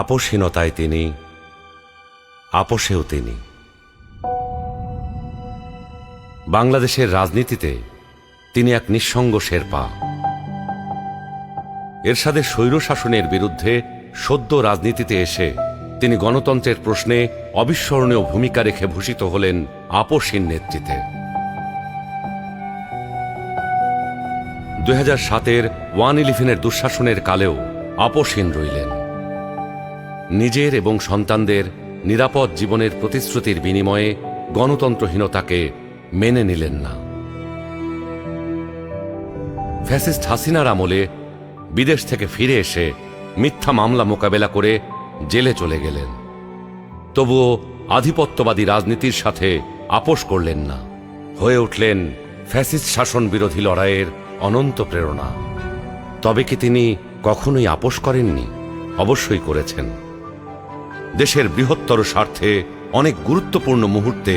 আপোষহীনতায় তিনি, আপোষেও তিনি। বাংলাদেশের রাজনীতিতে তিনি এক নিঃসঙ্গ শেরপা। এরশাদের স্বৈরশাসনের বিরুদ্ধে সদ্য রাজনীতিতে এসে তিনি গণতন্ত্রের প্রশ্নে অবিস্মরণীয় ভূমিকা রেখে ভূষিত হলেন আপোষহীন নেতৃত্বে। 2007-এর 1/11-এর দুঃশাসনের কালেও আপোষহীন রইলেন। নিজের এবং সন্তানদের নিরাপদ জীবনের প্রতিশ্রুতির বিনিময়ে গণতন্ত্রহীনতাকে মেনে নিলেন না। ফ্যাসিস্ট হাসিনার আমলে বিদেশ থেকে ফিরে এসে মিথ্যা মামলা মোকাবেলা করে জেলে চলে গেলেন। তবুও আধিপত্যবাদী রাজনীতির সাথে আপোষ করলেন না, হয়ে উঠলেন ফ্যাসিস্ট শাসন বিরোধী লড়াইয়ের অনন্ত প্রেরণা। তবে কি তিনি কখনোই আপোষ করেননি? অবশ্যই করেছেন। দেশের বৃহত্তর স্বার্থে অনেক গুরুত্বপূর্ণ মুহূর্তে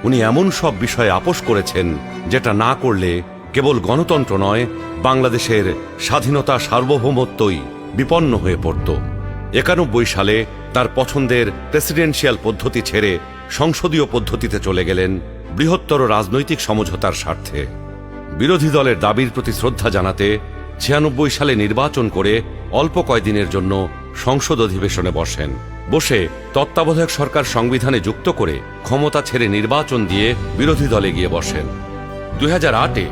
উনি এমন সব বিষয়ে আপোষ করেছেন যেটা না করলে কেবল গণতন্ত্র নয়, বাংলাদেশের স্বাধীনতা সার্বভৌমত্বই বিপন্ন হয়ে পড়ত। 91 সালে তার পছন্দের প্রেসিডেন্সিয়াল পদ্ধতি ছেড়ে সংসদীয় পদ্ধতিতে চলে গেলেন বৃহত্তর রাজনৈতিক সমঝোতার স্বার্থে। বিরোধী দলের দাবির প্রতি শ্রদ্ধা জানাতে 96 সালে নির্বাচন করে অল্প কয়েকদিনের জন্য সংসদ অধিবেশনে বসে তত্ত্বাবধায়ক সরকার সংবিধানে যুক্ত করে ক্ষমতা ছেড়ে নির্বাচন দিয়ে বিরোধী দলে গিয়ে বসেন। 2008-এ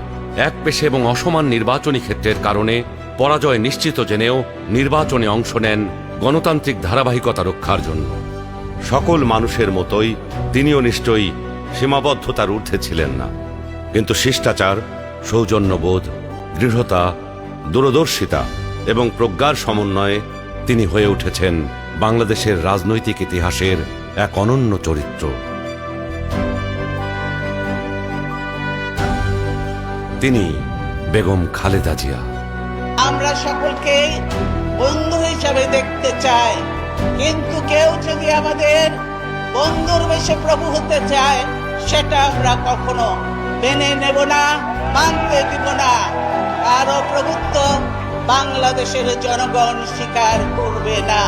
একপেশে এবং অসমান নির্বাচনী ক্ষেত্রের কারণে পরাজয় নিশ্চিত জেনেও নির্বাচনে অংশ নেন গণতান্ত্রিক ধারাবাহিকতা রক্ষার জন্য। সকল মানুষের মতোই তিনিও নিশ্চয়ই সীমাবদ্ধতার ঊর্ধ্বে ছিলেন না, কিন্তু শিষ্টাচার, সৌজন্যবোধ, দৃঢ়তা, দূরদর্শিতা এবং প্রজ্ঞার সমন্বয়ে তিনি হয়ে উঠেছেন বাংলাদেশের রাজনৈতিক ইতিহাসের এক অনন্য চরিত্র। তিনি বেগম খালেদা জিয়া। আমরা সকলকে বন্ধু হিসাবে দেখতে চাই, কিন্তু কেউ যদি আমাদের বন্ধুর বেশে প্রভু হতে চায়, সেটা আমরা কখনো মেনে নেব না, মানতে দিব না। আরো প্রভুত্ব বাংলাদেশের জনগণ স্বীকার করবে না।